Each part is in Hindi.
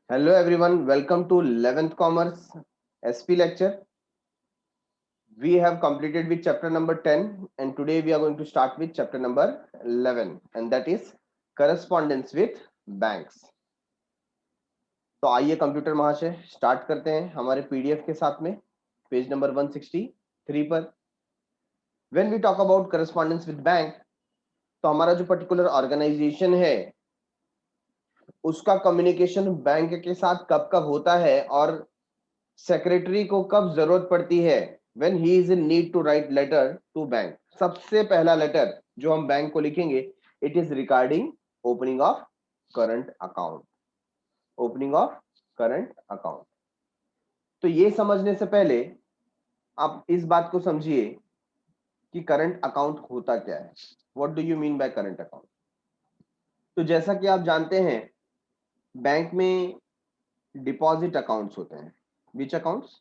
Hello everyone, welcome to 11th Commerce SP lecture. We have completed with chapter number 10 and today we are going to start with chapter number 11 and that is correspondence with banks. तो आइए कंप्यूटर महाशय स्टार्ट करते हैं हमारे पीडीएफ के साथ में पेज नंबर 163 पर. When we talk about correspondence with bank, तो हमारा जो पर्टिकुलर ऑर्गेनाइजेशन है उसका कम्युनिकेशन बैंक के साथ कब कब होता है और सेक्रेटरी को कब जरूरत पड़ती है when he is in need to write letter to bank. सबसे पहला लेटर जो हम बैंक को लिखेंगे it is regarding opening of current account. opening of current account. तो ये समझने से पहले आप इस बात को समझिए कि करंट अकाउंट होता क्या है. What do you mean by current account? तो जैसा कि आप जानते हैं बैंक में डिपॉजिट अकाउंट्स होते हैं. Which accounts?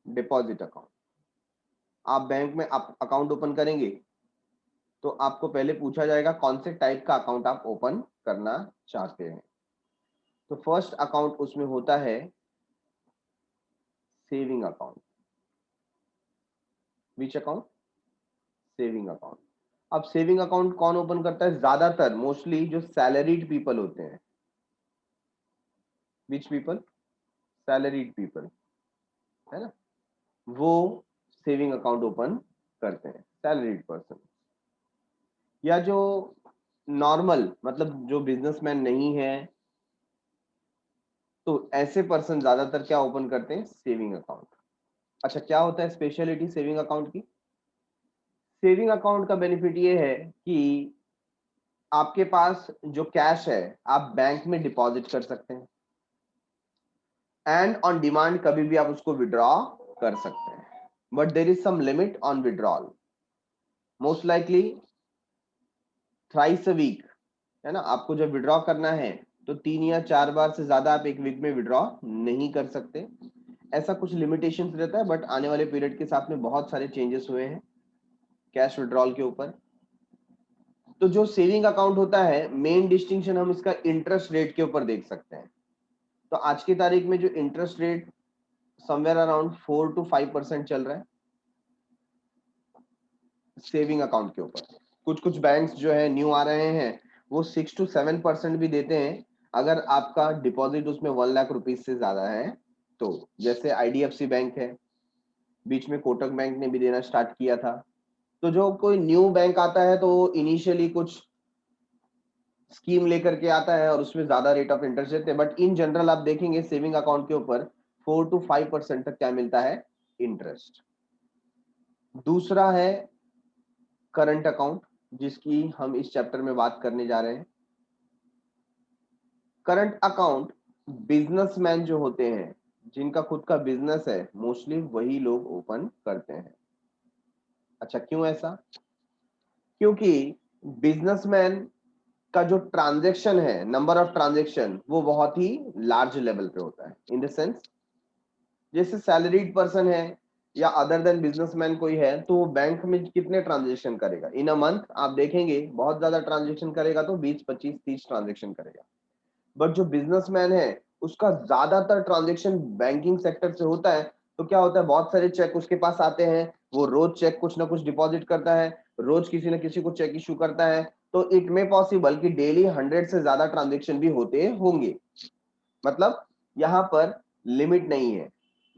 Deposit account. आप बैंक में आप अकाउंट ओपन करेंगे तो आपको पहले पूछा जाएगा कौन से टाइप का अकाउंट आप ओपन करना चाहते हैं. तो फर्स्ट अकाउंट उसमें होता है saving account. Which account? Saving account. अब सेविंग अकाउंट कौन ओपन करता है? ज्यादातर मोस्टली जो सैलरीड पीपल होते हैं. Which people? सैलरीड पीपल, है ना, वो सेविंग अकाउंट ओपन करते हैं. सैलरीड पर्सन या जो नॉर्मल मतलब जो बिजनेसमैन नहीं है तो ऐसे पर्सन ज्यादातर क्या ओपन करते हैं? Saving account. अच्छा, क्या होता है स्पेशलिटी सेविंग अकाउंट की? सेविंग अकाउंट का बेनिफिट ये है कि आपके पास जो कैश है आप बैंक में डिपॉजिट कर सकते हैं एंड ऑन डिमांड कभी भी आप उसको विड्रॉ कर सकते हैं. But there is some limit on withdrawal. Most likely thrice a week, है ना. आपको जब विड्रॉ करना है तो 3 या 4 बार से ज्यादा आप एक वीक में विड्रॉ नहीं कर सकते. ऐसा कुछ लिमिटेशंस रहता है बट आने वाले पीरियड के साथ में बहुत सारे चेंजेस हुए हैं कैश विड्रॉल के ऊपर. तो जो सेविंग अकाउंट होता है मेन डिस्टिंक्शन हम इसका इंटरेस्ट रेट के ऊपर देख सकते हैं. तो आज की तारीख में जो interest rate somewhere around 4 to 5% चल रहा है सेविंग अकाउंट के ऊपर. कुछ कुछ बैंक्स जो है न्यू आ रहे हैं वो 6 to 7% भी देते हैं अगर आपका डिपॉजिट उसमें 1 लाख रुपीज से ज्यादा है तो. जैसे आईडीएफसी बैंक है, बीच में कोटक बैंक ने भी देना स्टार्ट किया था. तो जो कोई न्यू बैंक आता है तो इनिशियली कुछ स्कीम लेकर के आता है और उसमें ज्यादा रेट ऑफ इंटरेस्ट देते हैं. बट इन जनरल आप देखेंगे सेविंग अकाउंट के ऊपर 4 to 5% तक क्या मिलता है? इंटरेस्ट. दूसरा है करंट अकाउंट जिसकी हम इस चैप्टर में बात करने जा रहे हैं. करंट अकाउंट बिजनेसमैन जो होते हैं जिनका खुद का बिजनेस है मोस्टली वही लोग ओपन करते हैं. अच्छा, क्यों ऐसा? क्योंकि बिजनेसमैन का जो ट्रांजैक्शन है, नंबर ऑफ ट्रांजैक्शन, वो बहुत ही लार्ज लेवल पे होता है. इन द सेंस जैसे सैलरीड पर्सन है या अदर देन बिजनेसमैन कोई है तो वो बैंक में कितने ट्रांजैक्शन करेगा इन अ मंथ? आप देखेंगे बहुत ज्यादा ट्रांजैक्शन करेगा तो 20, 25, 30 ट्रांजैक्शन करेगा. बट जो बिजनेसमैन है उसका ज्यादातर ट्रांजैक्शन बैंकिंग सेक्टर से होता है. तो क्या होता है, बहुत सारे चेक उसके पास आते हैं, वो रोज चेक कुछ ना कुछ डिपॉजिट करता है, रोज किसी न किसी को चेक इशू करता है. तो इट मे पॉसिबल कि डेली 100 से ज्यादा ट्रांजैक्शन भी होते होंगे. मतलब यहाँ पर लिमिट नहीं है.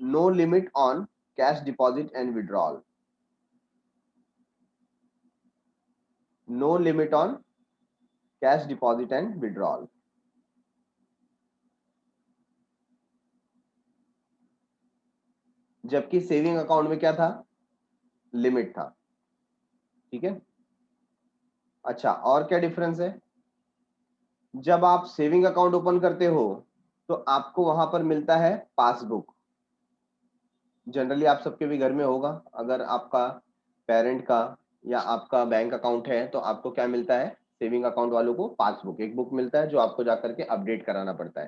No limit on cash deposit and withdrawal. No limit on cash deposit and withdrawal. जबकि सेविंग अकाउंट में क्या था? लिमिट था. ठीक है. अच्छा, और क्या डिफरेंस है? जब आप सेविंग अकाउंट ओपन करते हो तो आपको वहां पर मिलता है पासबुक. जनरली आप सबके भी घर में होगा. अगर आपका पेरेंट का या आपका बैंक अकाउंट है तो आपको क्या मिलता है? सेविंग अकाउंट वालों को पासबुक, एक बुक मिलता है जो आपको जाकर के अपडेट कराना पड़ता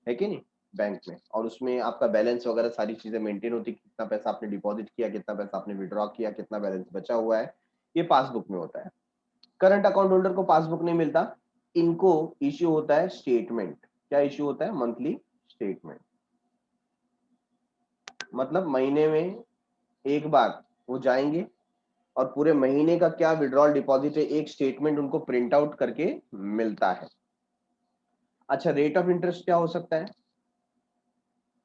है कि नहीं, बैंक में. और उसमें आपका बैलेंस वगैरह सारी चीजें मेंटेन होती है. कितना पैसा आपने डिपॉजिट किया, कितना पैसा आपने विड्रॉ किया, कितना बैलेंस बचा हुआ है, ये पासबुक में होता है. करंट अकाउंट होल्डर को पासबुक नहीं मिलता, इनको इश्यू होता है स्टेटमेंट. क्या इश्यू होता है? Monthly statement. मतलब महीने में एक बार वो जाएंगे और पूरे महीने का क्या विड्रॉल डिपॉजिट है एक स्टेटमेंट उनको प्रिंट आउट करके मिलता है। अच्छा, रेट ऑफ इंटरेस्ट क्या हो सकता है?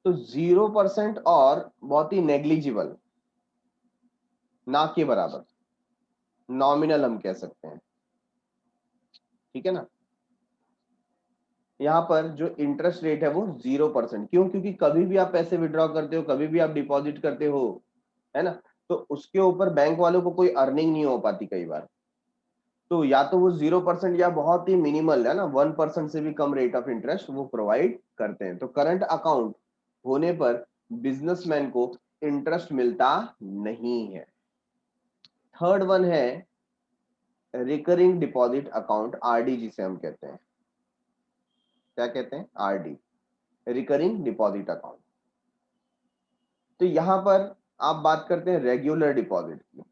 तो 0% और बहुत ही नेग्लिजिबल, ना के बराबर, नॉमिनल हम कह सकते हैं। ठीक है ना? यहाँ पर जो इंटरेस्ट रेट है वो 0%। क्यों? क्योंकि कभी भी आप पैसे विड्रॉ करते हो, कभी भी आप डिपॉजिट करते हो, है ना, तो उसके ऊपर बैंक वालों को कोई अर्निंग नहीं हो पाती कई बार। तो या तो वो 0% या बहुत ही मिनिमल, है ना, 1% से भी कम रेट ऑफ इंटरेस्ट वो प्रोवाइड करते हैं। तो करंट अकाउंट होने पर बिजनेसमैन को इंटरेस्ट मिलता नहीं है। थर्ड वन है रिकरिंग डिपॉजिट अकाउंट, आरडी जिसे हम कहते हैं। क्या कहते हैं? RD, recurring deposit account. तो यहां पर आप बात करते हैं रेगुलर डिपॉजिट की,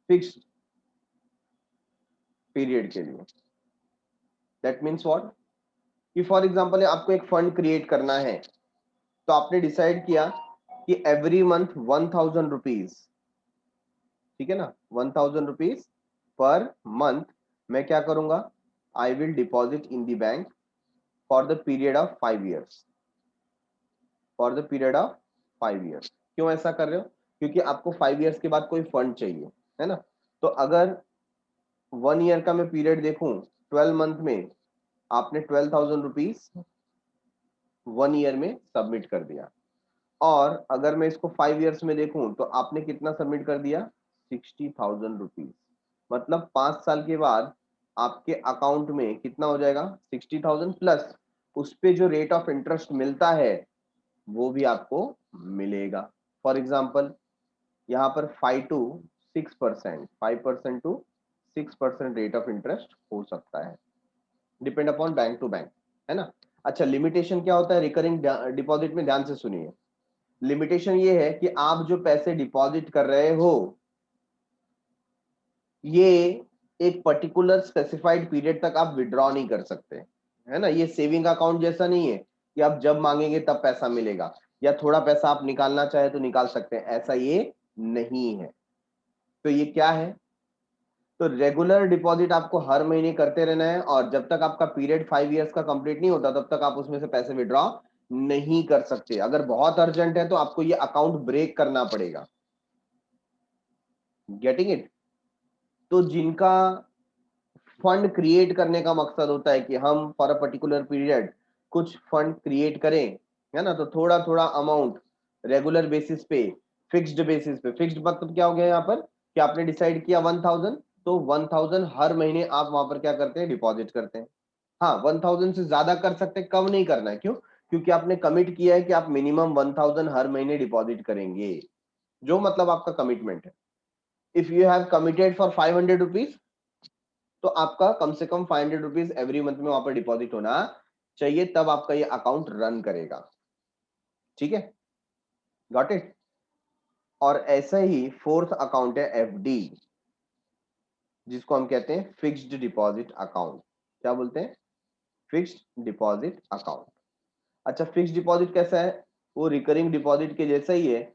फिक्स्ड पीरियड के लिए। That means what? कि फॉर एग्जांपल आपको एक फंड क्रिएट करना है, तो आपने डिसाइड किया कि एवरी मंथ 1000 रुपीज, ठीक है ना, 1000 रुपीज पर मंथ मैं क्या करूंगा? I will deposit in the bank for the period of 5 years, for the period of 5 years। क्यों ऐसा कर रहे हो? क्योंकि आपको 5 years के बाद कोई फंड चाहिए, है ना। तो अगर 1 year का मैं पीरियड देखूं, 12 मंथ में आपने 12,000 रुपीज 1 year में सबमिट कर दिया। और अगर मैं इसको 5 years में देखूं तो आपने कितना सबमिट कर दिया? 60,000 रुपीज। मतलब 5 साल के बाद आपके अकाउंट में कितना हो जाएगा? 60,000 प्लस उस पे जो रेट ऑफ इंटरेस्ट मिलता है वो भी आपको मिलेगा। फॉर एग्जाम्पल यहाँ पर 5 to 6%, 5% to 6% rate of interest हो सकता है, depend upon bank to bank, है ना। अच्छा, लिमिटेशन क्या होता है रिकरिंग डिपॉजिट में? ध्यान से सुनिए। लिमिटेशन ये है कि आप जो पैसे डिपॉजिट कर रहे हो ये एक पर्टिकुलर स्पेसिफाइड पीरियड तक आप विड्रॉ नहीं कर सकते, है ना। ये सेविंग अकाउंट जैसा नहीं है कि आप जब मांगेंगे तब पैसा मिलेगा, या थोड़ा पैसा आप निकालना चाहे तो निकाल सकते हैं, ऐसा ये नहीं है। तो ये क्या है? तो रेगुलर डिपॉजिट आपको हर महीने करते रहना है, और जब तक आपका पीरियड 5 years का कंप्लीट नहीं होता तब तक आप उसमें से पैसे विड्रॉ नहीं कर सकते। अगर बहुत अर्जेंट है तो आपको ये अकाउंट ब्रेक करना पड़ेगा। Getting it? तो जिनका फंड क्रिएट करने का मकसद होता है कि हम फॉर अ पर्टिकुलर पीरियड कुछ फंड क्रिएट करें, है ना, तो थोड़ा थोड़ा अमाउंट रेगुलर बेसिस पे, फिक्स्ड बेसिस पे। फिक्स्ड मतलब क्या हो गया यहाँ पर कि आपने डिसाइड किया 1000, तो 1000 हर महीने आप वहां पर क्या करते हैं? डिपॉजिट करते हैं। हाँ, 1000 से ज्यादा कर सकते हैं, कम नहीं करना है। क्यों? क्योंकि आपने कमिट किया है कि आप मिनिमम 1000 हर महीने डिपॉजिट करेंगे, जो मतलब आपका कमिटमेंट है। If you have committed for 500 rupees, तो आपका कम से कम 500 रुपीज एवरी मंथ में वहां पर डिपॉजिट होना चाहिए, तब आपका ये अकाउंट रन करेगा। ठीक है, गॉट इट। और ऐसा ही फोर्थ अकाउंट है एफडी, जिसको हम कहते हैं फिक्स्ड डिपॉजिट अकाउंट। क्या बोलते हैं? Fixed deposit account. अच्छा, फिक्स्ड डिपॉजिट कैसा है? वो रिकरिंग डिपॉजिट के जैसा ही है।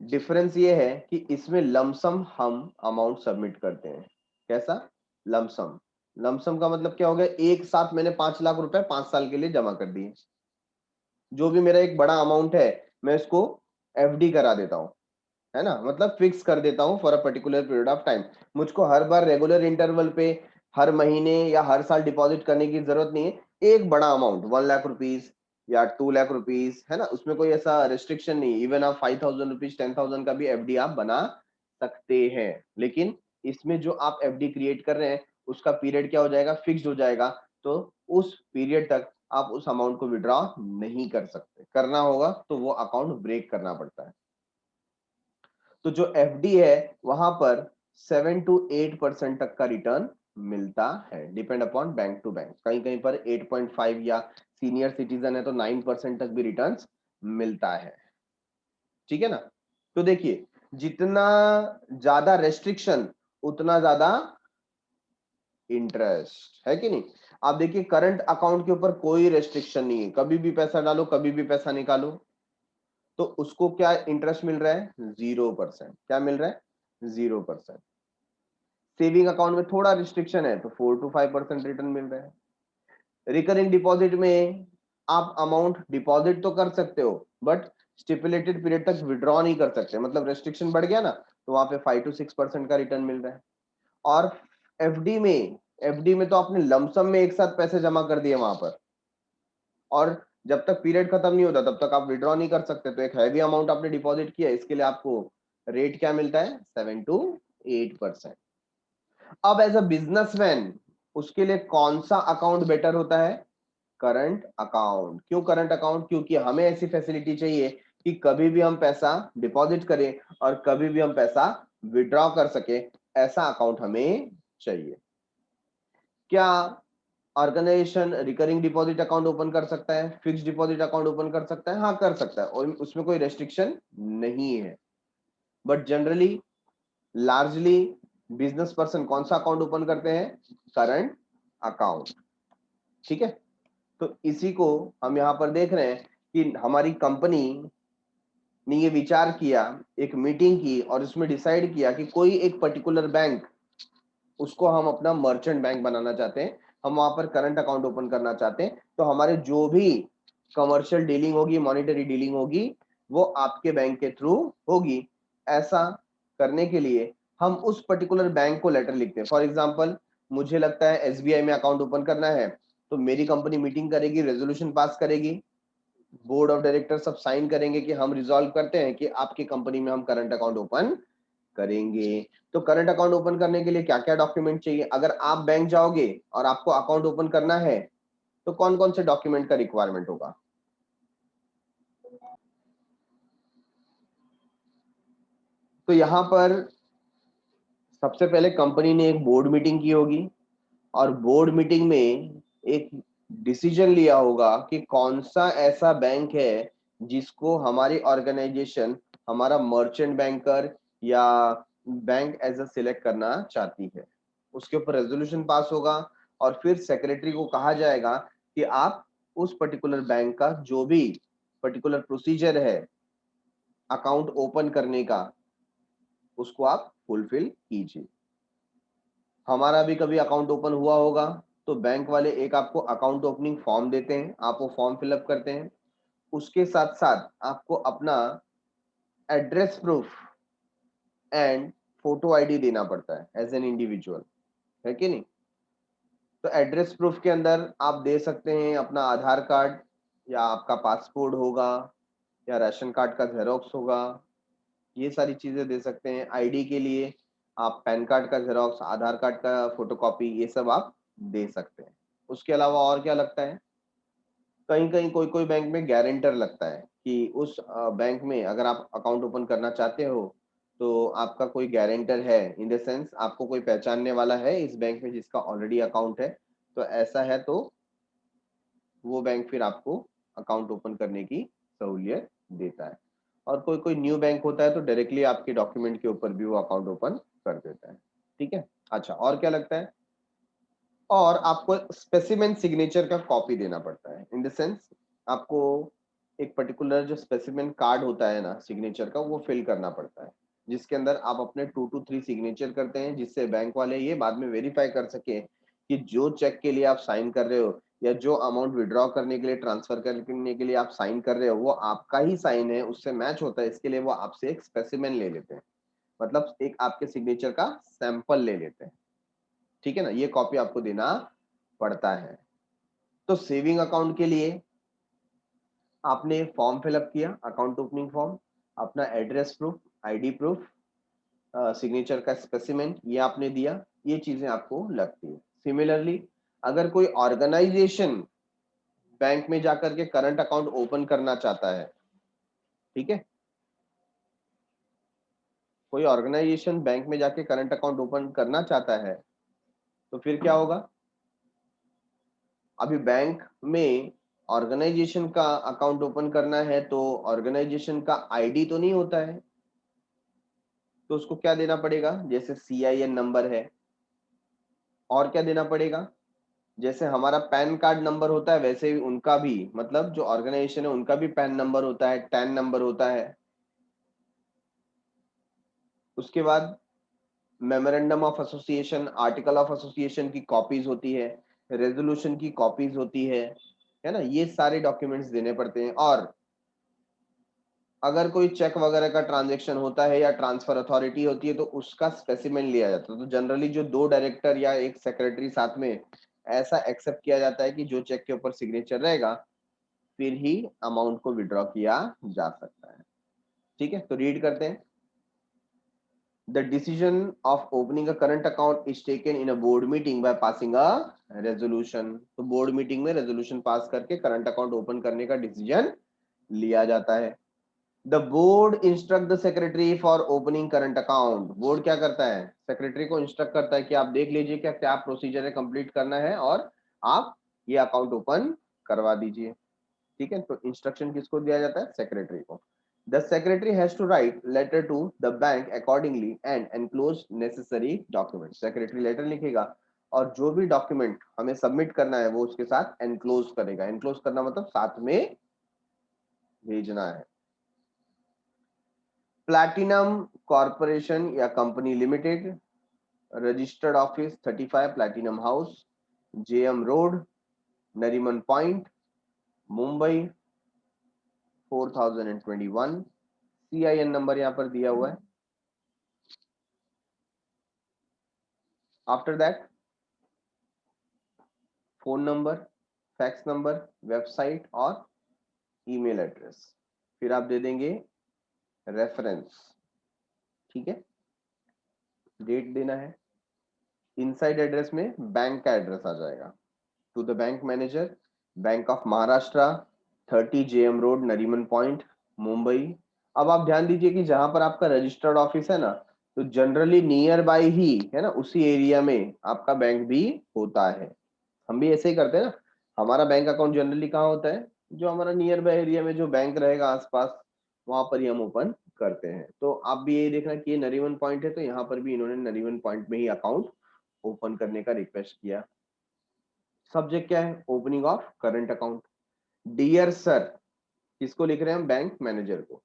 डिफरेंस ये है कि इसमें लमसम हम अमाउंट सबमिट करते हैं। कैसा? लमसम। लमसम का मतलब क्या हो गया? एक साथ मैंने 5 लाख रुपए 5 साल के लिए जमा कर दिए। जो भी मेरा एक बड़ा अमाउंट है मैं इसको एफडी करा देता हूँ, है ना, मतलब फिक्स कर देता हूँ for a particular period of time. मुझको हर बार रेगुलर इंटरवल पे हर महीने या हर साल डिपॉजिट करने की जरूरत नहीं है। एक बड़ा अमाउंट 1 लाख रुपीज या 2 लाख रुपीज, है ना, उसमें कोई ऐसा रिस्ट्रिक्शन नहीं। इवन आप 5000 रुपीज 10,000 का भी एफडी आप बना सकते हैं। लेकिन इसमें जो आप एफडी क्रिएट कर रहे हैं उसका पीरियड क्या हो जाएगा? फिक्स्ड हो जाएगा। तो उस पीरियड तक आप उस अमाउंट को विड्रॉ नहीं कर सकते। करना होगा तो वो अकाउंट ब्रेक करना पड़ता है। तो जो एफडी है वहां पर 7 to 8% तक का रिटर्न मिलता है, depend upon bank to bank. कहीं कहीं पर 8.5, या सीनियर सिटीजन है तो 9% तक भी रिटर्न मिलता है। ठीक है ना। तो देखिए, जितना ज्यादा रेस्ट्रिक्शन उतना ज्यादा इंटरेस्ट, है कि नहीं। आप देखिए करंट अकाउंट के ऊपर कोई रेस्ट्रिक्शन नहीं है, कभी भी पैसा डालो, कभी भी पैसा निकालो, तो उसको क्या इंटरेस्ट मिल रहा है? 0%। क्या मिल रहा है? 0%। सेविंग अकाउंट में थोड़ा रिस्ट्रिक्शन है, तो 4 to 5% रिटर्न मिल रहा है। रिकरिंग डिपॉजिट में आप अमाउंट डिपॉजिट तो कर सकते हो, बट स्टिपुलेटेड पीरियड तक विड्रॉ नहीं कर सकते, मतलब रेस्ट्रिक्शन बढ़ गया ना, तो वहां पे 5 to 6% का रिटर्न मिल रहा है। और एफडी में तो आपने लमसम में एक साथ पैसे जमा कर दिए वहां पर, और जब तक पीरियड खत्म नहीं होता तब तक आप विड्रॉ नहीं कर सकते, तो एक हैवी अमाउंट आपने डिपॉजिट किया, इसके लिए आपको रेट क्या मिलता है? 7 to 8%। अब एज अ बिजनेसमैन उसके लिए कौन सा अकाउंट बेटर होता है? Current account. क्यों करंट अकाउंट? क्योंकि हमें ऐसी फैसिलिटी चाहिए कि कभी भी हम पैसा डिपॉजिट करें और कभी भी हम पैसा विड्रॉ कर सके, ऐसा अकाउंट हमें चाहिए। क्या organisation recurring deposit account open कर सकता है, फिक्स्ड डिपॉजिट अकाउंट ओपन कर सकता है? हाँ कर सकता है, और उसमें कोई रेस्ट्रिक्शन नहीं है। But generally largely business person कौन सा अकाउंट ओपन करते हैं? Current account. ठीक है, तो इसी को हम यहाँ पर देख रहे हैं कि हमारी कंपनी ने ये विचार किया, एक मीटिंग की और उसमें डिसाइड किया कि कोई एक पर्टिकुलर बैंक, उसको हम अपना मर्चेंट बैंक बनाना चाहते हैं, हम वहां पर करंट अकाउंट ओपन करना चाहते हैं, तो हमारे जो भी कमर्शियल डीलिंग होगी, मॉनिटरी डीलिंग होगी, वो आपके बैंक के थ्रू होगी। ऐसा करने के लिए हम उस पर्टिकुलर बैंक को लेटर लिखते हैं। फॉर एग्जांपल, मुझे लगता है एसबीआई में अकाउंट ओपन करना है, तो मेरी कंपनी मीटिंग करेगी, रेजोल्यूशन पास करेगी, बोर्ड ऑफ डायरेक्टर सब साइन करेंगे कि हम रिजॉल्व करते हैं कि आपकी कंपनी में हम करंट अकाउंट ओपन करेंगे। तो करंट अकाउंट ओपन करने के लिए क्या क्या डॉक्यूमेंट चाहिए? अगर आप बैंक जाओगे और आपको अकाउंट ओपन करना है, तो कौन कौन से डॉक्यूमेंट का रिक्वायरमेंट होगा? तो यहाँ पर सबसे पहले कंपनी ने एक बोर्ड मीटिंग की होगी, और बोर्ड मीटिंग में एक डिसीजन लिया होगा कि कौन सा ऐसा बैंक है जिसको हमारी ऑर्गेनाइजेशन हमारा मर्चेंट बैंकर या बैंक एज अ सिलेक्ट करना चाहती है। उसके ऊपर रेजोल्यूशन पास होगा, और फिर सेक्रेटरी को कहा जाएगा कि आप उस पर्टिकुलर बैंक का जो भी पर्टिकुलर प्रोसीजर है अकाउंट ओपन करने का, उसको आप फुलफिल कीजिए। हमारा भी कभी अकाउंट ओपन हुआ होगा, तो बैंक वाले एक आपको अकाउंट ओपनिंग फॉर्म देते हैं, आप वो फॉर्म फिलअप करते हैं, उसके साथ साथ आपको अपना address proof and photo ID देना पड़ता है एज एन इंडिविजुअल, है कि नहीं? तो एड्रेस प्रूफ के अंदर आप दे सकते हैं अपना आधार कार्ड, या आपका पासपोर्ट होगा, या राशन कार्ड का जेरोक्स होगा, ये सारी चीजें दे सकते हैं। आईडी के लिए आप पैन कार्ड का जेरोक्स, आधार कार्ड का फोटोकॉपी, ये सब आप दे सकते हैं। उसके अलावा और क्या लगता है? कहीं कहीं कोई कोई बैंक में गारंटर लगता है कि उस बैंक में अगर आप अकाउंट ओपन करना चाहते हो, तो आपका कोई गारंटर है, इन द सेंस आपको कोई पहचानने वाला है इस बैंक में जिसका ऑलरेडी अकाउंट है, तो ऐसा है तो वो बैंक फिर आपको अकाउंट ओपन करने की सहूलियत देता है। और कोई कोई न्यू बैंक होता है तो डायरेक्टली आपके डॉक्यूमेंट के ऊपर भी वो अकाउंट ओपन कर देता है। ठीक है, अच्छा और क्या लगता है? और आपको स्पेसिमेन सिग्नेचर का कॉपी देना पड़ता है, इन द सेंस आपको एक पर्टिकुलर जो स्पेसिमेन कार्ड होता है ना सिग्नेचर का, वो फिल करना पड़ता है, जिसके अंदर आप अपने 2 to 3 सिग्नेचर करते हैं, जिससे बैंक वाले ये बाद में वेरीफाई कर सके कि जो चेक के लिए आप साइन कर रहे हो या जो अमाउंट विड्रॉ करने के लिए, ट्रांसफर करने के लिए आप साइन कर रहे हो, वो आपका ही साइन है, उससे मैच होता है, इसके लिए वो आपसे एक स्पेसिमेन ले लेते हैं, मतलब एक आपके सिग्नेचर का सैंपल ले लेते हैं। ठीक है ना, ये कॉपी आपको देना पड़ता है। तो सेविंग अकाउंट के लिए आपने फॉर्म फिलअप किया, अकाउंट ओपनिंग फॉर्म, अपना address proof, ID proof, signature का स्पेसिमेन ये आपने दिया, ये चीजें आपको लगती है। सिमिलरली अगर कोई ऑर्गेनाइजेशन बैंक में जाकर के करंट अकाउंट ओपन करना चाहता है, ठीक है, कोई ऑर्गेनाइजेशन बैंक में जाके करंट अकाउंट ओपन करना चाहता है, तो फिर क्या होगा? अभी बैंक में ऑर्गेनाइजेशन का अकाउंट ओपन करना है, तो ऑर्गेनाइजेशन का आईडी तो नहीं होता है, तो उसको क्या देना पड़ेगा? जैसे सीआईएन नंबर है, और क्या देना पड़ेगा? जैसे हमारा पैन कार्ड नंबर होता है वैसे ही उनका भी, मतलब जो ऑर्गेनाइजेशन है उनका भी पैन नंबर होता है, टैन नंबर होता है। उसके बाद memorandum of association, article of association की कॉपीज होती है, रेजोल्यूशन की कॉपीज होती है ना, ये सारे डॉक्यूमेंट्स देने पड़ते हैं। और अगर कोई चेक वगैरह का ट्रांजैक्शन होता है या ट्रांसफर अथॉरिटी होती है तो उसका स्पेसिमेन लिया जाता है। तो जनरली जो 2 डायरेक्टर या एक सेक्रेटरी साथ में, ऐसा एक्सेप्ट किया जाता है कि जो चेक के ऊपर सिग्नेचर रहेगा फिर ही अमाउंट को विड्रॉ किया जा सकता है। ठीक है, तो रीड करते हैं। The decision of opening a current account is taken in a board meeting by passing a resolution. तो बोर्ड मीटिंग में रेजोल्यूशन पास करके करंट अकाउंट ओपन करने का डिसीजन लिया जाता है। The board instruct the secretary for opening current account. Board क्या करता है, सेक्रेटरी को इंस्ट्रक्ट करता है कि आप देख लीजिए क्या क्या प्रोसीजर है, कंप्लीट करना है और आप ये अकाउंट ओपन करवा दीजिए। ठीक है, तो इंस्ट्रक्शन किसको दिया जाता है, सेक्रेटरी को। The secretary has to write letter to the bank accordingly and enclose necessary document. Secretary letter लिखेगा और जो भी डॉक्यूमेंट हमें सबमिट करना है वो उसके साथ एनक्लोज करेगा। एनक्लोज करना मतलब साथ में भेजना है। प्लैटिनम कॉर्पोरेशन या company limited, registered office 35 platinum house, JM road, Nariman point, Mumbai 4021। CIN number यहाँ पर दिया हुआ है। After that phone number, fax number, website और ईमेल एड्रेस। फिर आप दे देंगे रेफरेंस। ठीक है, डेट देना है। इनसाइड एड्रेस में बैंक का एड्रेस आ जाएगा। To the bank manager, bank of Maharashtra, 30 JM road, Nariman point, Mumbai. अब आप ध्यान दीजिए कि जहां पर आपका रजिस्टर्ड ऑफिस है ना, तो जनरली नियर बाय ही है ना, उसी एरिया में आपका बैंक भी होता है। हम भी ऐसे ही करते हैं ना, हमारा बैंक अकाउंट जनरली कहाँ होता है, जो हमारा नियर बाय एरिया में जो बैंक रहेगा आसपास वहां पर ही हम ओपन करते हैं। तो आप भी यही देखना कि ये नरीमन पॉइंट है तो यहाँ पर भी इन्होंने नरीमन पॉइंट में ही अकाउंट ओपन करने का रिक्वेस्ट किया। सब्जेक्ट क्या है, opening of current account. Dear sir, किसको लिख रहे हैं हम, बैंक मैनेजर को।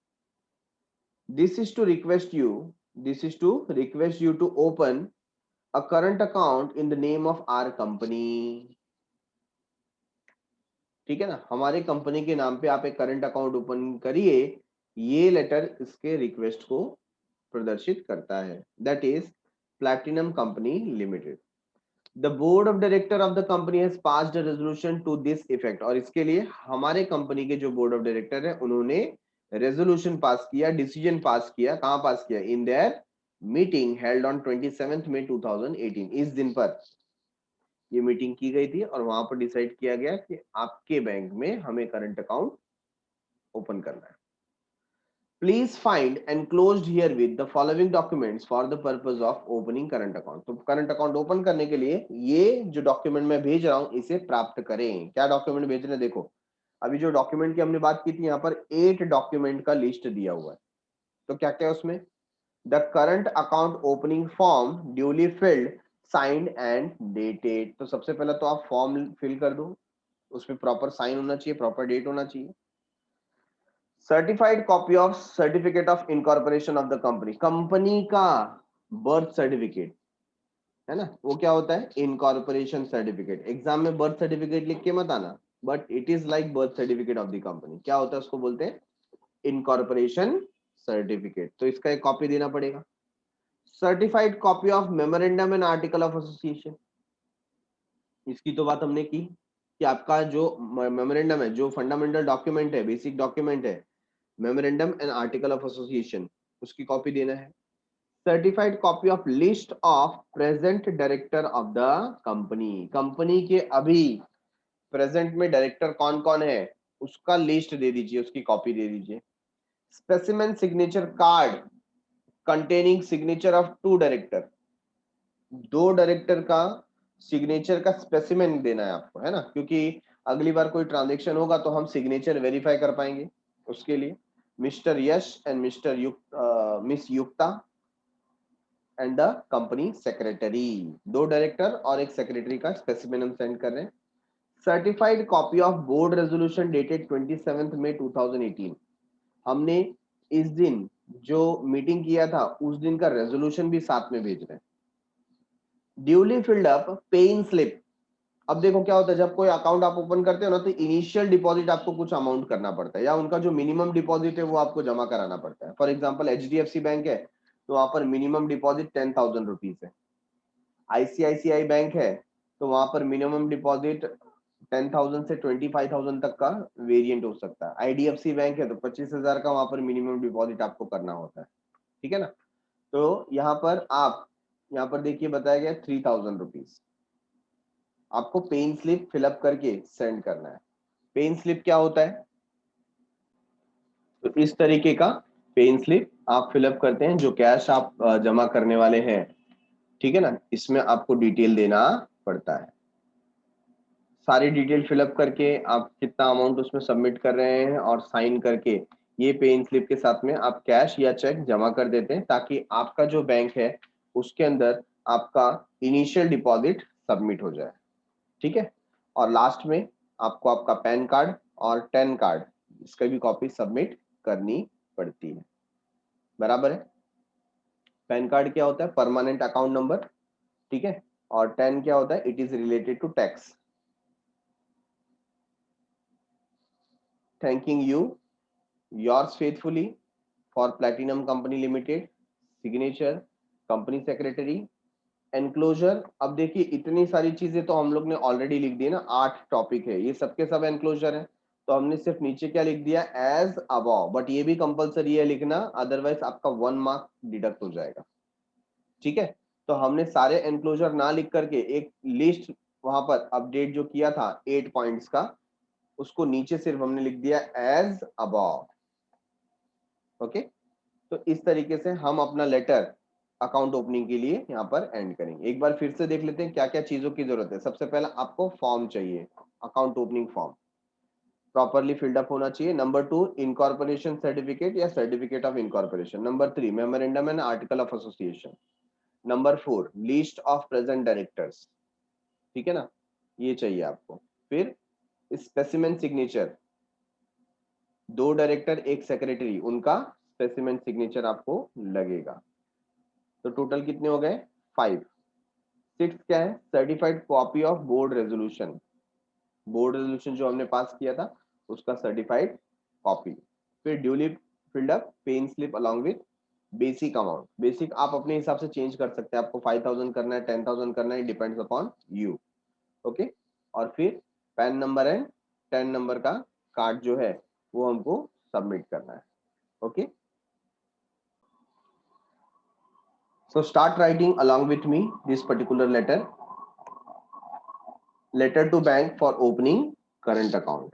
This is to request you, this is to request you to open a current account in the name of our company. ठीक है ना, हमारे कंपनी के नाम पे आप एक करंट अकाउंट ओपन करिए। ये लेटर इसके रिक्वेस्ट को प्रदर्शित करता है, that is platinum company limited. The board of director of the company has passed a resolution to this effect. और इसके लिए हमारे कंपनी के जो बोर्ड ऑफ डायरेक्टर है उन्होंने रेजोल्यूशन पास किया, डिसीजन पास किया। कहां पास किया, in their meeting held on 27 मई 2018। इस दिन पर ये मीटिंग की गई थी और वहां पर डिसाइड किया गया कि आपके बैंक में हमें करंट अकाउंट ओपन करना है। Please find enclosed here with the following documents for the purpose of opening current account. तो करंट अकाउंट ओपन करने के लिए ये जो डॉक्यूमेंट मैं भेज रहा हूं इसे प्राप्त करें। क्या डॉक्यूमेंट भेज रहे हैं, देखो अभी जो डॉक्यूमेंट की हमने बात की थी यहाँ पर 8 डॉक्यूमेंट का लिस्ट दिया हुआ है। तो क्या क्या है उसमें, the current account opening form duly field, signed and dated. तो सबसे पहले तो आप फॉर्म फिल कर दो, उसमें प्रॉपर साइन होना चाहिए, प्रॉपर डेट होना चाहिए। Certified copy of certificate of incorporation of the company, company का बर्थ सर्टिफिकेट है ना, वो क्या होता है, इनकॉर्पोरेशन सर्टिफिकेट। एग्जाम में बर्थ सर्टिफिकेट लिख के मत आना, but it is like birth certificate of the company. क्या होता है, उसको बोलते हैं इनकॉर्पोरेशन सर्टिफिकेट। तो इसका एक कॉपी देना पड़ेगा। Certified copy of memorandum and article of association, इसकी तो बात हमने की कि आपका जो मेमोरेंडम है, जो फंडामेंटल डॉक्यूमेंट है, बेसिक डॉक्यूमेंट है, memorandum and article of association, उसकी कॉपी देना है। Certified copy of list of present director of the company, company के अभी प्रेजेंट में डायरेक्टर कौन कौन है उसका लिस्ट दे दीजिए, उसकी कॉपी दे दीजिए। Specimen signature card containing signature of 2 director, 2 director का सिग्नेचर का स्पेसिमेन देना है आपको, है ना, क्योंकि अगली बार कोई ट्रांजेक्शन होगा तो हम सिग्नेचर वेरीफाई कर पाएंगे। उसके लिए mister Yash and mister miss Yukta, and the company secretary. 2 director और एक सेक्रेटरी का स्पेसिमेन हम सेंड कर रहे हैं। Certified copy of board resolution dated 27 मई 2018। हमने इस दिन जो मीटिंग किया था उस दिन का रेजोल्यूशन भी साथ में भेज रहे हैं। ड्यूली फिल्ड अप पे इन स्लिप। अब देखो क्या होता है, जब कोई अकाउंट आप ओपन करते हो ना, तो इनिशियल डिपॉजिट आपको कुछ अमाउंट करना पड़ता है, या उनका जो मिनिमम डिपॉजिट है वो आपको जमा कराना पड़ता है। फॉर एग्जांपल HDFC बैंक है तो वहां पर मिनिमम डिपॉजिट 10,000 रुपीज है। ICICI बैंक है तो वहां पर मिनिमम डिपॉजिट 10,000 से 25,000 तक का वेरिएंट हो सकता है। IDFC बैंक है तो 25,000 का वहां पर मिनिमम डिपॉजिट आपको करना होता है। ठीक है ना। तो यहाँ पर आप, यहाँ पर देखिए बताया गया 3,000 रुपीज आपको पेन स्लिप फिलअप करके सेंड करना है। पेन स्लिप क्या होता है, तो इस तरीके का पेन स्लिप आप फिलअप करते हैं, जो कैश आप जमा करने वाले हैं। ठीक है ना, इसमें आपको डिटेल देना पड़ता है। सारी डिटेल फिलअप करके आप कितना अमाउंट उसमें सबमिट कर रहे हैं और साइन करके ये पेन स्लिप के साथ में आप कैश या चेक जमा कर देते हैं, ताकि आपका जो बैंक है उसके अंदर आपका इनिशियल डिपॉजिट सबमिट हो जाए। ठीक है। और लास्ट में आपको आपका पैन कार्ड और 10 कार्ड, इसका भी कॉपी सबमिट करनी पड़ती है। बराबर है। पैन कार्ड क्या होता है, परमानेंट अकाउंट नंबर। ठीक है। और 10 क्या होता है, it is related to tax. Thanking you, yours faithfully for platinum company limited. Signature, company secretary, enclosure. अब देखिए इतनी सारी चीजें तो हम लोग ने ऑलरेडी लिख दी ना, 8 टॉपिक है, ये सबके सब एनक्लोजर है। तो हमने सिर्फ नीचे क्या लिख दिया, एज अबव, बट ये भी कंपलसरी है लिखना, अदरवाइज आपका 1 मार्क डिडक्ट हो जाएगा। ठीक है। तो हमने सारे एनक्लोजर ना लिख करके एक लिस्ट वहां पर अपडेट जो किया था 8 पॉइंट्स का, उसको नीचे सिर्फ हमने लिख दिया एज अबव। ओके। तो इस तरीके से हम अपना लेटर अकाउंट ओपनिंग के लिए यहाँ पर एंड करेंगे। एक बार फिर से देख लेते हैं क्या क्या चीजों की जरूरत है। सबसे पहला आपको फॉर्म चाहिए, account opening form properly filled up होना चाहिए। नंबर 2, इनकॉर्पोरेशन सर्टिफिकेट या certificate of incorporation. Number 3, memorandum and article of association. Number 4, list of present directors. ठीक है ना, ये चाहिए आपको। फिर स्पेसिमेन सिग्नेचर, 2 डायरेक्टर 1 सेक्रेटरी, उनका स्पेसिमेन सिग्नेचर आपको लगेगा। तो टोटल कितने हो गए, 5। 6 क्या है, certified copy of board resolution. Board resolution जो हमने पास किया था उसका सर्टिफाइड कॉपी। फिर duly filled up pay in slip along with basic amount. Basic आप अपने हिसाब से चेंज कर सकते हैं, आपको 5,000 करना है, 10,000 करना है, डिपेंड्स अपॉन यू। ओके। और फिर पैन नंबर एंड 10 नंबर का कार्ड जो है वो हमको सबमिट करना है। Okay. So start writing along with me this particular letter. Letter to bank for opening current account.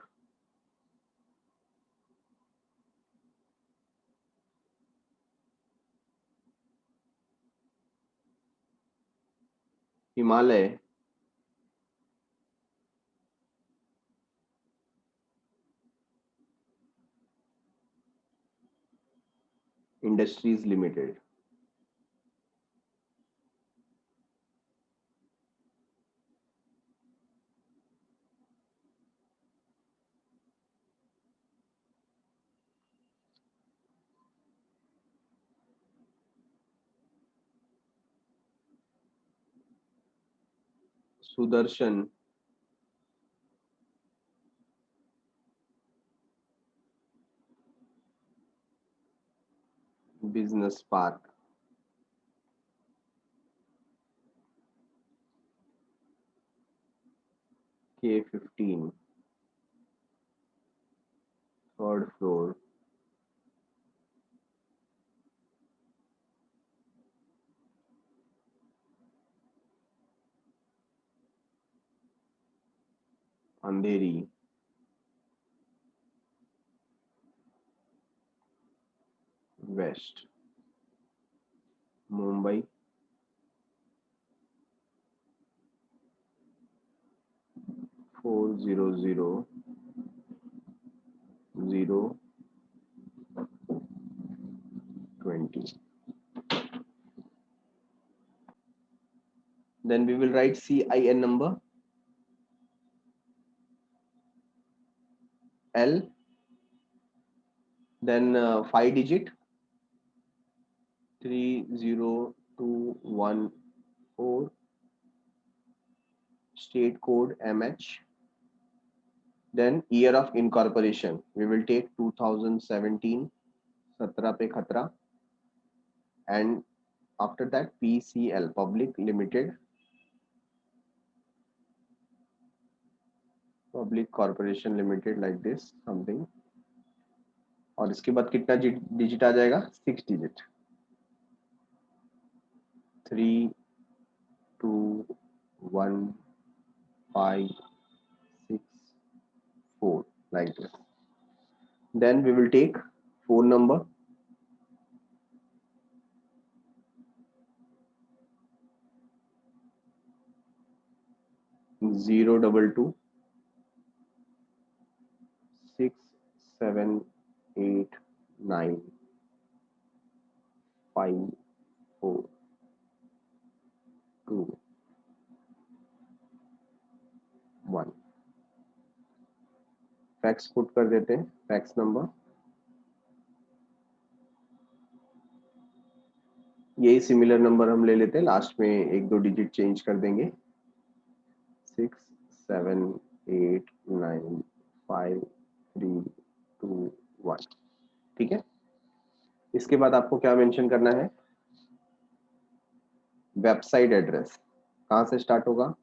Himalaya Industries Limited. Sudarshan Business Park, K15, 3rd floor, Andheri, West, Mumbai, 4000020. then we will write CIN number L, then 5 digit 30214, state code MH, then year of incorporation we will take 2017, 17 पे खतरा, and after that PCL, public limited, public corporation limited, like this something, और इसके बाद कितना डिजिट आ जाएगा, 6 digit 32156 like this. Then we will take phone number, 02267895421. Fax put कर देते हैं, फैक्स नंबर यही सिमिलर नंबर हम ले लेते हैं, लास्ट में 1-2 डिजिट चेंज कर देंगे, 678955321. ठीक है, इसके बाद आपको क्या मेंशन करना है, वेबसाइट एड्रेस कहां से स्टार्ट होगा,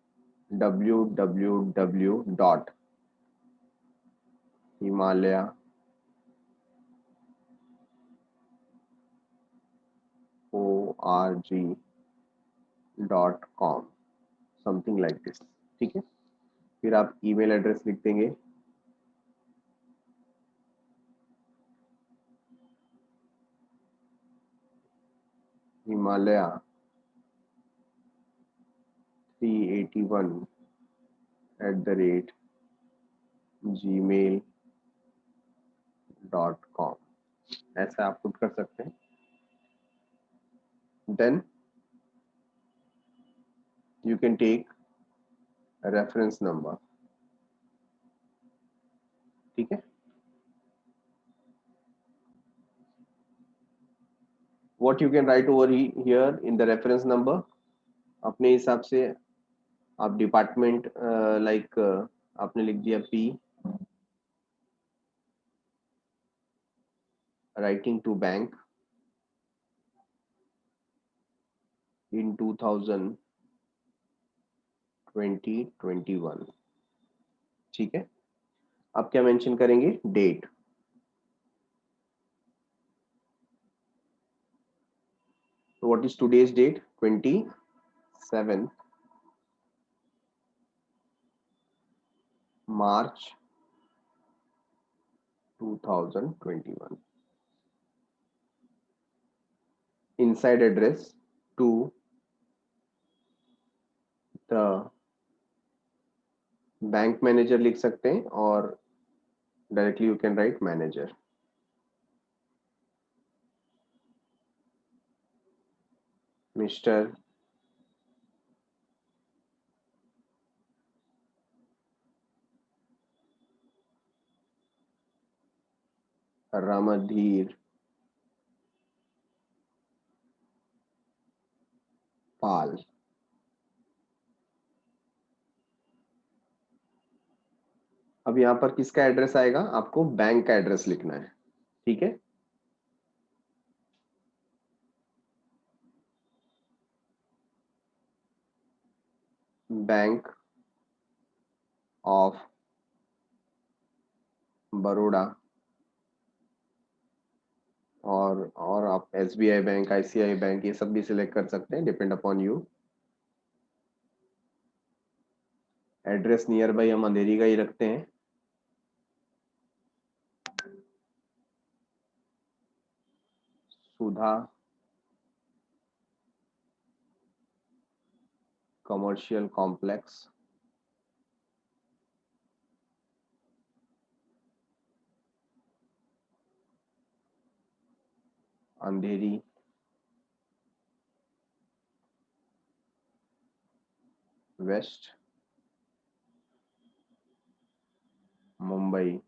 www.himalaya.org.com, समथिंग लाइक दिस. ठीक है, फिर आप ईमेल एड्रेस लिख देंगे, himalaya381@gmail.com, ऐसा आप पुट कर सकते हैं. Then you can take reference number. ठीक है, what you can write over here in the reference number, अपने हिसाब से आप डिपार्टमेंट लाइक आपने लिख दिया P, राइटिंग टू बैंक इन 2020-21. ठीक है, अब क्या मेंशन करेंगे, date. So what is today's date, 27 March 2021. Inside address to the bank manager लिख सकते हैं, और directly you can write manager. Mister Ramdhir Pal. अब यहाँ पर किसका एड्रेस आएगा, आपको बैंक का एड्रेस लिखना है. ठीक है, बैंक ऑफ बड़ौदा, और आप SBI बैंक, ICICI बैंक, ये सब भी सिलेक्ट कर सकते हैं, depend upon you. Address nearby हम अंधेरी का ही रखते हैं. Sudha commercial complex, Andheri, west Mumbai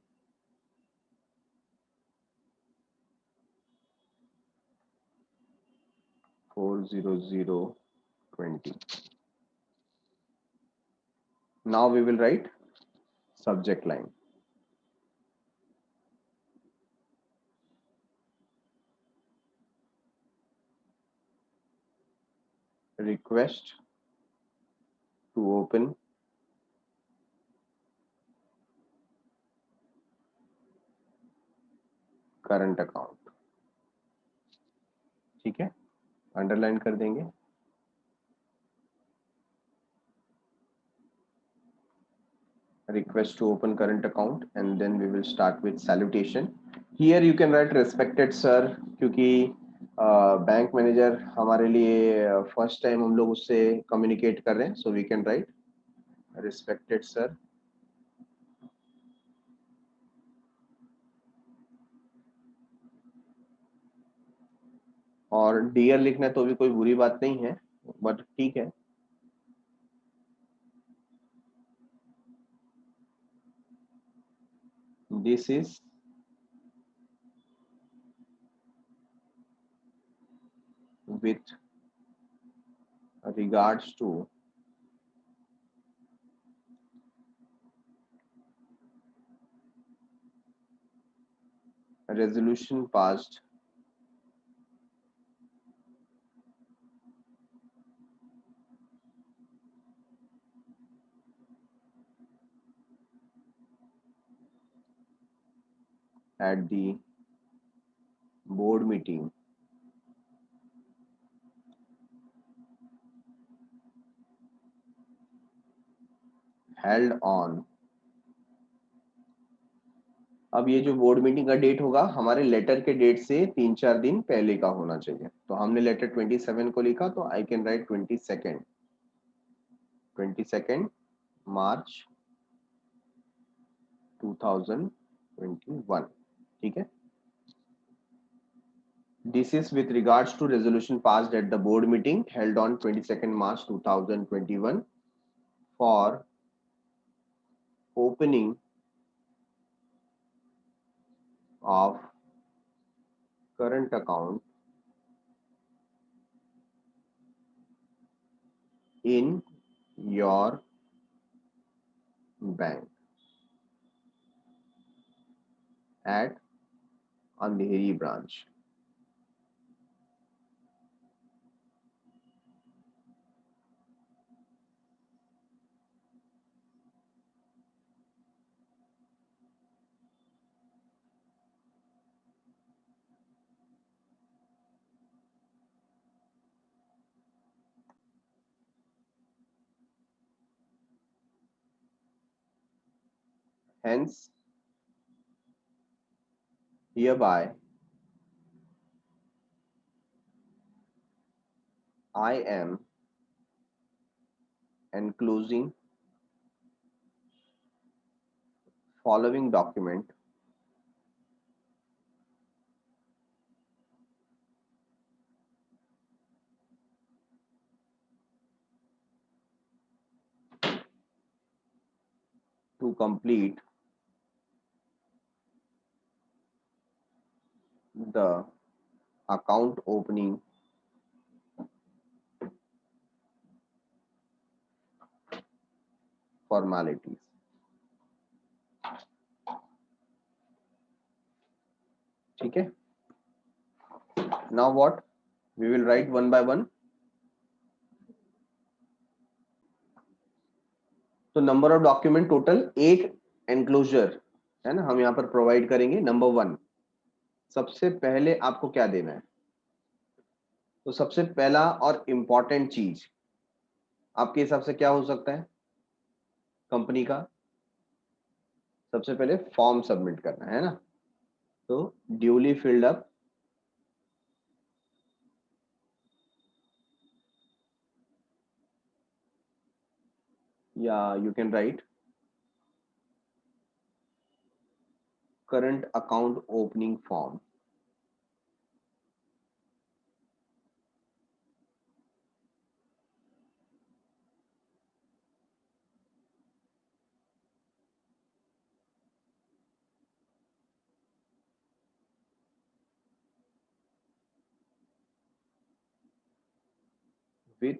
40020. Now we will write subject line. Request to open current account. ठीक है, अंडरलाइन कर देंगे. Request to open current account and then we will start with salutation. Here you can write respected sir, क्योंकि बैंक मैनेजर हमारे लिए फर्स्ट टाइम हम लोग उससे कम्युनिकेट कर रहे हैं, so we can write respected sir. और डियर लिखना है तो भी कोई बुरी बात नहीं है, बट ठीक है. This is with regards to resolution passed at the board meeting held on. अब ये जो बोर्ड मीटिंग का डेट होगा हमारे लेटर के डेट से 3-4 दिन पहले का होना चाहिए. तो हमने लेटर 27 को लिखा, तो आई कैन राइट 22 मार्च 2021. ठीक है. This is with regards to resolution passed at the board meeting held on 22nd March 2021 for opening of current account in your bank at Andheri branch. Hence, hereby I am enclosing following document to complete the account opening formalities. ठीक है. Now what? We will write one by one. तो number of document total 8 enclosure है ना, हम यहाँ पर प्रोवाइड करेंगे. नंबर 1, सबसे पहले आपको क्या देना है? तो सबसे पहला और इंपॉर्टेंट चीज आपके हिसाब से क्या हो सकता है? कंपनी का सबसे पहले फॉर्म सबमिट करना है ना. तो ड्यूली फिल्ड अप या you can write current account opening form. with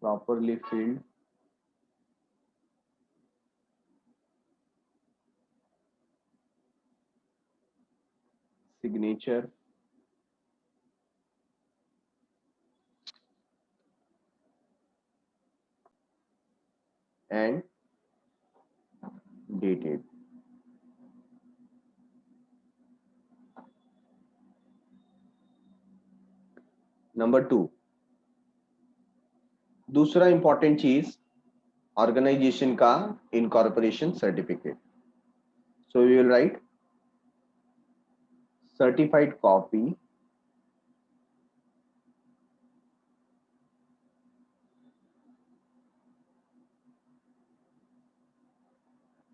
properly filled signature and dated. Number 2, दूसरा इंपॉर्टेंट चीज ऑर्गेनाइजेशन का incorporation certificate. So we will write certified copy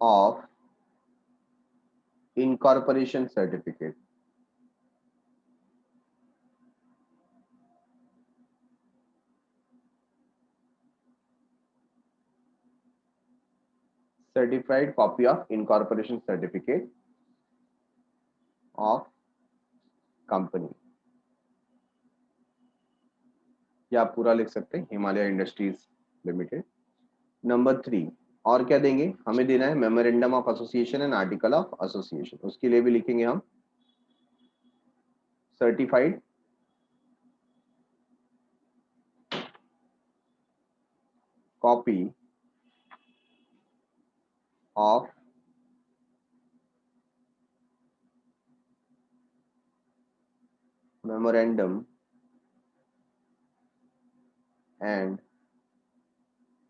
of incorporation certificate. Certified copy of incorporation certificate of company. या आप पूरा लिख सकते हैं हिमालय इंडस्ट्रीज लिमिटेड. नंबर 3, और क्या देंगे, हमें देना है memorandum of association and article of association. उसके लिए भी लिखेंगे हम certified copy of memorandum and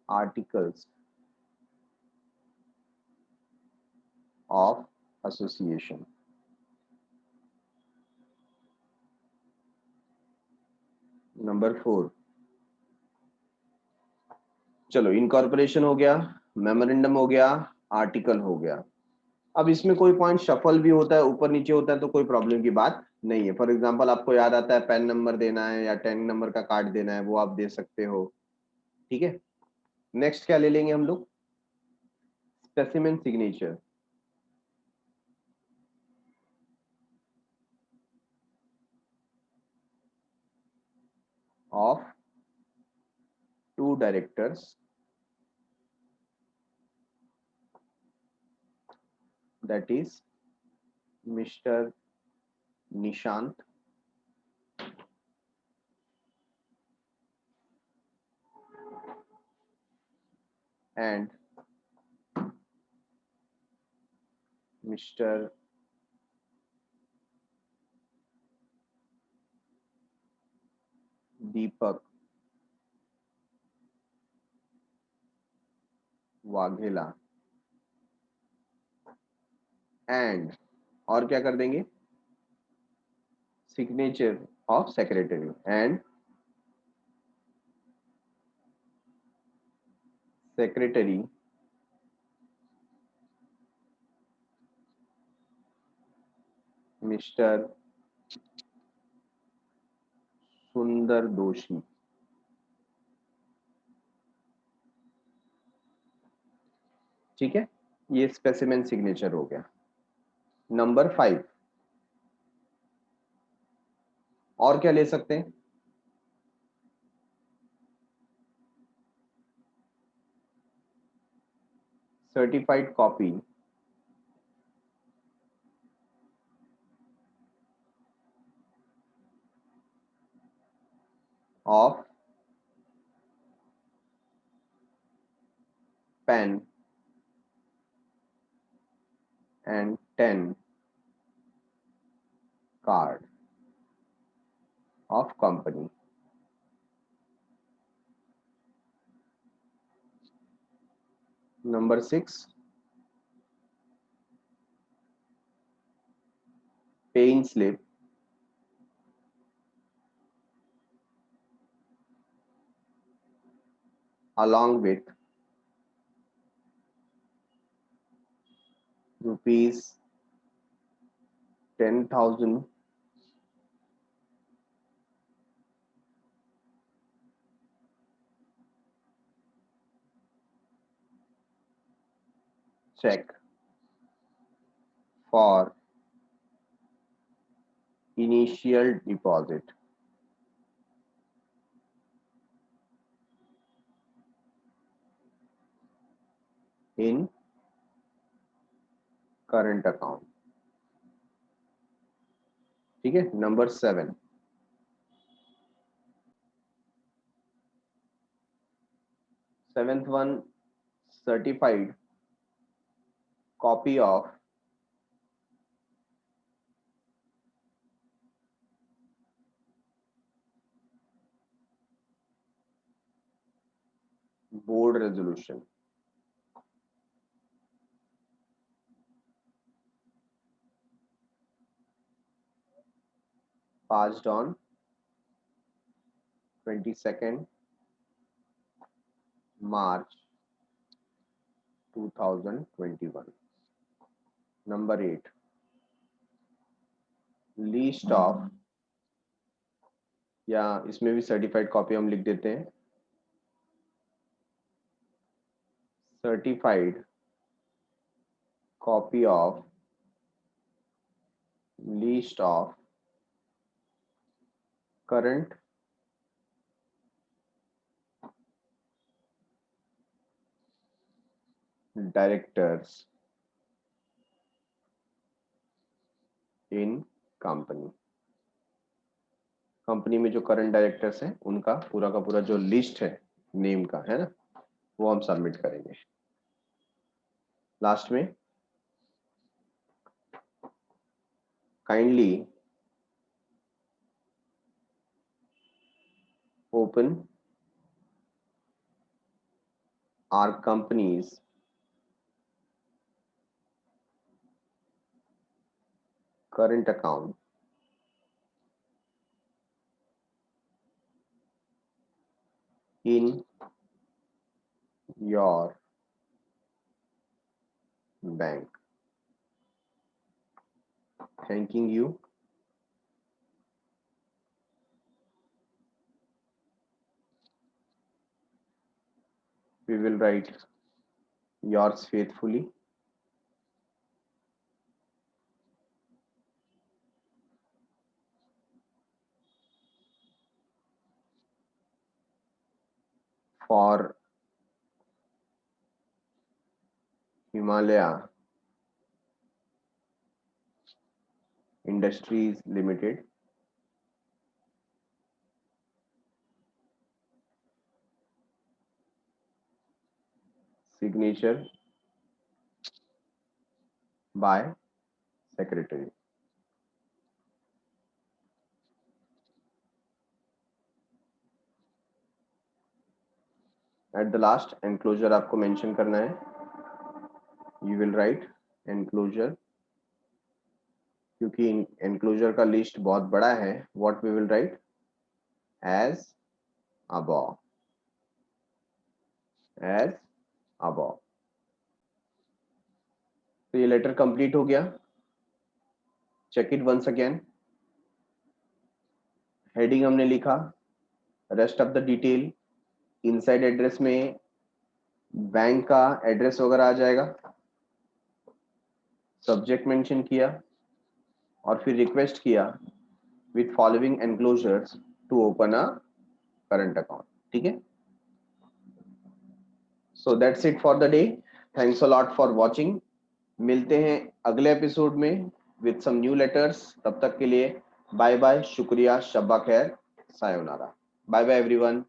articles of association. Number 4, चलो इनकॉर्पोरेशन हो गया, मेमोरेंडम हो गया, आर्टिकल हो गया. अब इसमें कोई पॉइंट शफल भी होता है, ऊपर नीचे होता है, तो कोई प्रॉब्लम की बात नहीं है. फॉर एग्जांपल आपको याद आता है पेन नंबर देना है या 10 नंबर का कार्ड देना है, वो आप दे सकते हो. ठीक है. नेक्स्ट क्या ले लेंगे हम लोग, specimen signature. Of 2 directors, that is mister Nishant and mister Deepak Vaghela and, और क्या कर देंगे, signature of secretary and secretary mister सुंदर दोषी. ठीक है, ये स्पेसिमेन सिग्नेचर हो गया. नंबर 5, और क्या ले सकते हैं, certified copy of PAN and 10 card of company. Number 6, paying slip along with rupees 10,000 check for initial deposit in current account. ठीक है, number 7. Seventh one, certified copy of board resolution. Passed on 22nd March 2021. Number 8, list of, या इसमें भी सर्टिफाइड कॉपी हम लिख देते हैं, certified copy of list of current directors in company. Company में जो करंट डायरेक्टर्स हैं उनका पूरा का पूरा जो लिस्ट है नेम का, है ना, वो हम सबमिट करेंगे. लास्ट में kindly open our company's current account in your bank. Thanking you. We will write yours faithfully. For Himalaya Industries Limited, signature by secretary. At the last enclosure आपको mention करना है. You will write enclosure, क्योंकि enclosure का लिस्ट बहुत बड़ा है. What we will write? As above. As above. तो ये लेटर कंप्लीट हो गया. Check it once again. Heading हमने लिखा, rest of the detail. Inside address में बैंक का एड्रेस वगैरह आ जाएगा. सब्जेक्ट मेंशन किया और फिर रिक्वेस्ट किया with following enclosures to open a current account. ठीक है. So that's it for the day. Thanks a lot for watching. मिलते हैं अगले एपिसोड में विथ सम न्यू लेटर्स. तब तक के लिए बाय बाय, शुक्रिया, शब्बा खैर, सायोनारा. Bye bye everyone.